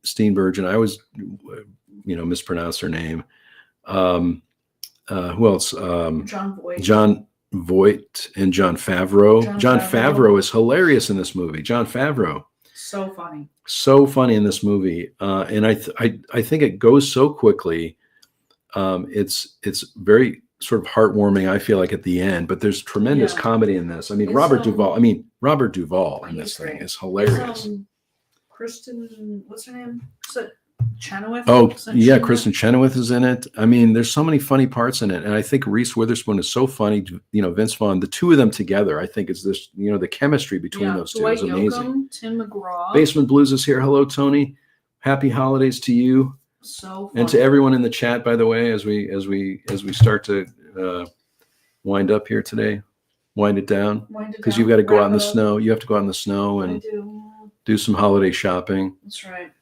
Steenburgen. I always, mispronounce her name. Who else? John Voight and Jon Favreau. Jon Favreau is hilarious in this movie. Jon Favreau. So funny in this movie. And I think it goes so quickly. It's very sort of heartwarming, I feel like, at the end, but there's tremendous comedy in this. I mean, Robert Duvall in this thing is hilarious. Kristen, what's her name? Chenoweth? Oh, yeah, Kristen Chenoweth is in it. I mean, there's so many funny parts in it. And I think Reese Witherspoon is so funny. Vince Vaughn, the two of them together, I think is this, the chemistry between those two is amazing. Tim McGraw. Basement Blues is here. Hello, Tony. Happy holidays to you. So and to everyone in the chat, by the way, as we start to wind up here today, wind it down, because you've got to go out in the snow. You have to go out in the snow and do some holiday shopping. That's right.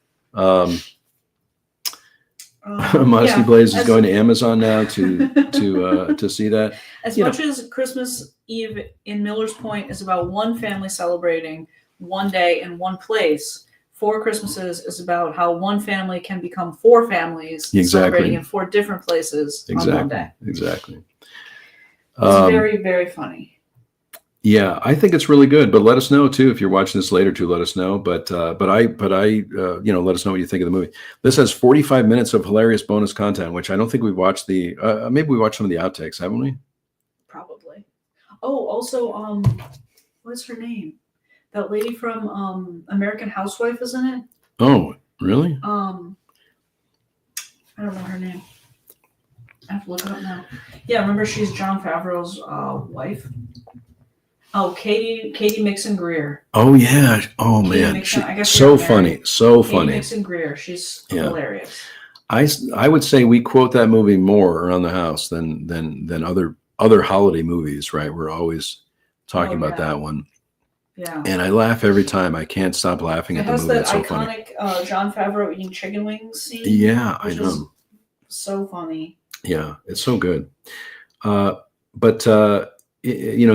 Modesty Yeah, Blaze is going to Amazon now to see that. As much as Christmas Eve in Miller's Point is about one family celebrating one day in one place, Four Christmases is about how one family can become four families celebrating in four different places on one day. Exactly. It's very, very funny. Yeah, I think it's really good. But let us know too if you're watching this later. Let us know. But let us know what you think of the movie. This has 45 minutes of hilarious bonus content, which I don't think we've watched the. Maybe we watched some of the outtakes, haven't we? Probably. Oh, also, what's her name? That lady from American Housewife is in it. Oh, really? I don't know her name. I have to look it up now. Yeah, remember she's Jon Favreau's wife. Oh, Katie Mixon Greer. Oh yeah. Oh man, so funny, so funny. Katie Mixon Greer. She's hilarious. I would say we quote that movie more around the house than other holiday movies. Right? We're always talking about that one. Yeah. And I laugh every time. I can't stop laughing at the movie. It's so funny. It has that iconic Jon Favreau eating chicken wings scene. Yeah, I know. So funny. Yeah, it's so good. In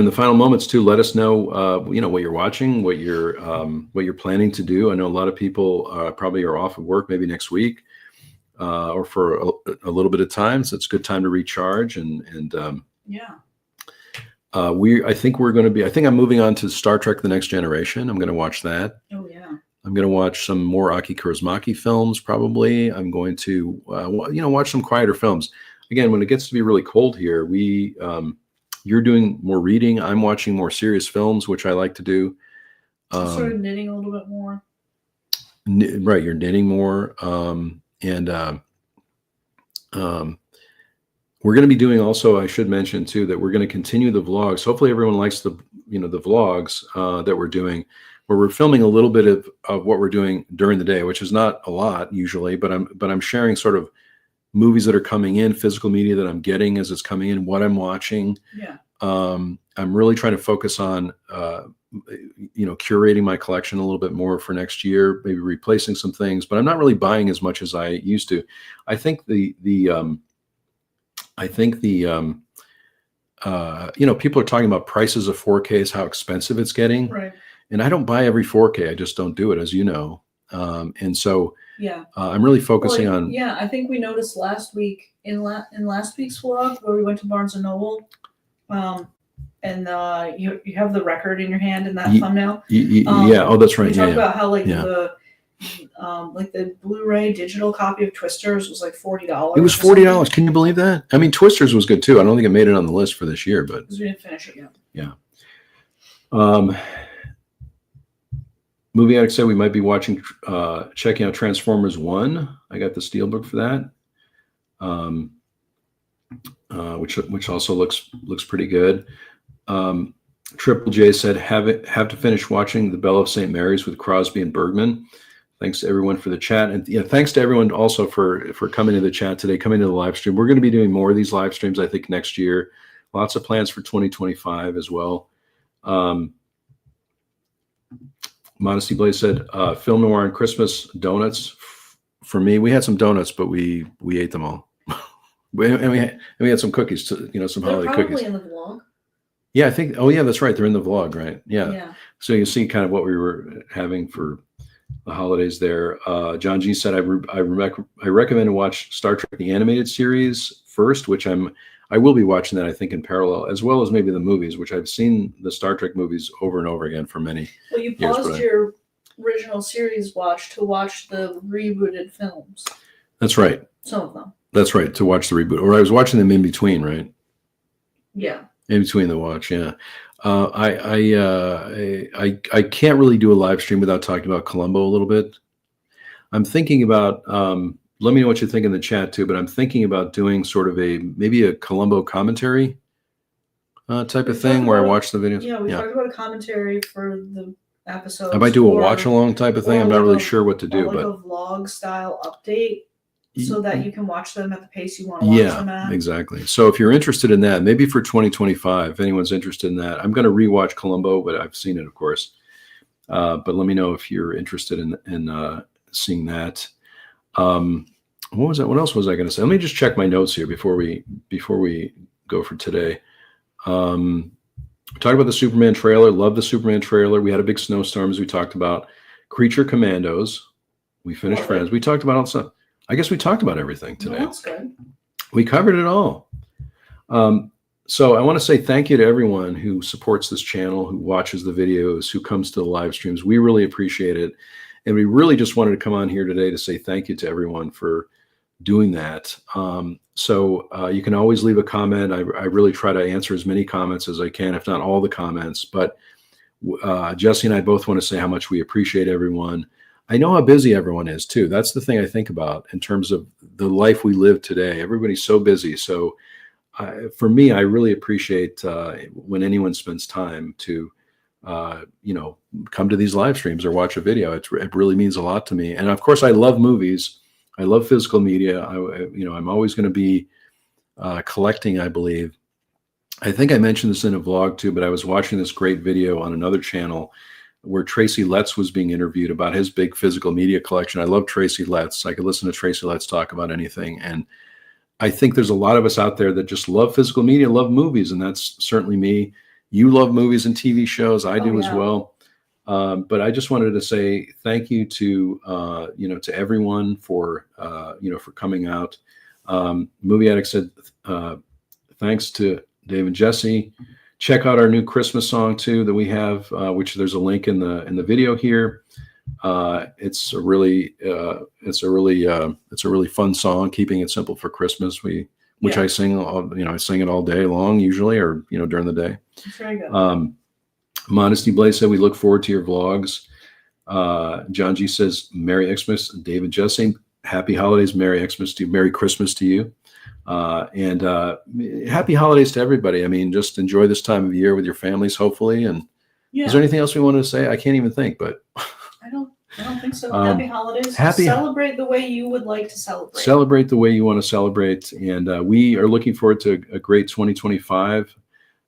the final moments too, let us know, what you're watching, what you're planning to do. I know a lot of people probably are off of work maybe next week or for a little bit of time. So it's a good time to recharge I think I'm moving on to Star Trek: The Next Generation. I'm going to watch that. Oh yeah. I'm going to watch some more Aki Kaurismäki films. Probably. I'm going to, watch some quieter films. Again, when it gets to be really cold here, you're doing more reading. I'm watching more serious films, which I like to do. Sort of knitting a little bit more. Right, you're knitting more, we're going to be doing also. I should mention too that we're going to continue the vlogs. Hopefully, everyone likes the vlogs that we're doing, where we're filming a little bit of what we're doing during the day, which is not a lot usually, but I'm sharing sort of movies that are coming in, physical media that I'm getting as it's coming in, what I'm watching. Yeah. I'm really trying to focus on, curating my collection a little bit more for next year, maybe replacing some things, but I'm not really buying as much as I used to. I think people are talking about prices of 4Ks, how expensive it's getting. Right. And I don't buy every 4K. I just don't do it, as you know. And so, yeah, I'm really focusing on. Yeah, I think we noticed last week in last week's vlog where we went to Barnes and Noble, and you have the record in your hand in that thumbnail. Yeah. Oh, that's right. We talked about how the Blu-ray digital copy of Twisters was like $40. It was $40. Can you believe that? I mean, Twisters was good too. I don't think it made it on the list for this year, but because we didn't finish it yet. Yeah. Movie addict said we might be checking out Transformers 1. I got the Steelbook for that, which also looks pretty good. Triple J said have to finish watching The Belle of St. Mary's with Crosby and Bergman. Thanks to everyone for the chat, and thanks to everyone also for coming to the chat today, coming to the live stream. We're going to be doing more of these live streams, I think, next year. Lots of plans for 2025 as well. Modesty Blaze said, film noir and Christmas donuts. For me, we had some donuts, but we ate them all. we had some cookies, some holiday cookies. Probably in the vlog. Yeah, I think. Oh, yeah, that's right. They're in the vlog, right? Yeah. Yeah. So you see kind of what we were having for the holidays there. John G said, I recommend to watch Star Trek the animated series first, which I will be watching that, I think, in parallel, as well as maybe the movies, which I've seen the Star Trek movies over and over again for many years. Well, you paused your original series watch to watch the rebooted films. That's right. Some of them. That's right, to watch the reboot. Or I was watching them in between, right? Yeah. In between the watch, yeah. I can't really do a live stream without talking about Columbo a little bit. I'm thinking about let me know what you think in the chat too, but I'm thinking about doing sort of maybe a Columbo commentary type of thing where I watch the videos. Yeah, we talked about a commentary for the episode. I might do a watch along type of thing. I'm not really sure what to do, but a vlog style update so that you can watch them at the pace you want to watch them at. Exactly. So if you're interested in that, maybe for 2025, if anyone's interested in that, I'm going to rewatch Columbo, but I've seen it, of course. But let me know if you're interested in seeing that. what was that? What else was I going to say? Let me just check my notes here before we go for today. Talked about the Superman trailer. Love the Superman trailer. We had a big snowstorm, as we talked about. Creature Commandos. We finished Friends. We talked about all stuff. I guess we talked about everything today. No, that's good. We covered it all. So I want to say thank you to everyone who supports this channel, who watches the videos, who comes to the live streams. We really appreciate it. And we really just wanted to come on here today to say thank you to everyone for doing that. So you can always leave a comment. I really try to answer as many comments as I can, if not all the comments. But Jesse and I both want to say how much we appreciate everyone. I know how busy everyone is too. That's the thing I think about in terms of the life we live today. Everybody's so busy. So for me, I really appreciate when anyone spends time to, come to these live streams or watch a video. It really means a lot to me. And of course, I love movies. I love physical media. I'm always going to be collecting, I believe. I think I mentioned this in a vlog too, but I was watching this great video on another channel where Tracy Letts was being interviewed about his big physical media collection. I love Tracy Letts. I could listen to Tracy Letts talk about anything. And I think there's a lot of us out there that just love physical media, love movies, and that's certainly me. You love movies and TV shows. I do as well. But I just wanted to say thank you to to everyone for for coming out. Movie Addict said thanks to Dave and Jesse. Check out our new Christmas song too that we have, which there's a link in the video here. It's a really fun song, Keeping It Simple for Christmas. Which I sing I sing it all day long usually, or during the day. It's very good. Modesty Blaze said we look forward to your vlogs. John G says Merry Xmas. David Jesse, Happy Holidays, Merry Xmas to you, Merry Christmas to you, and Happy Holidays to everybody. I mean, just enjoy this time of year with your families, hopefully. And is there anything else we wanted to say? I can't even think, but I don't think so. Happy holidays. Celebrate the way you would like to celebrate. Celebrate the way you want to celebrate. And we are looking forward to a great 2025,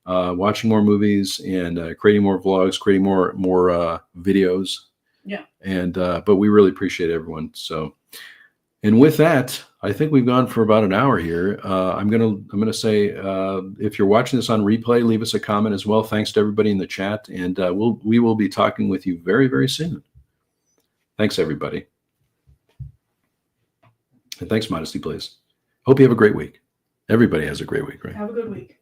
watching more movies and creating more vlogs, creating more videos. Yeah. And but we really appreciate everyone. So, and with that, I think we've gone for about an hour here. I'm gonna say if you're watching this on replay, leave us a comment as well. Thanks to everybody in the chat, and we will be talking with you very, very soon. Thanks, everybody. And thanks, Modesty Blaze. Hope you have a great week. Everybody has a great week, right? Have a good week.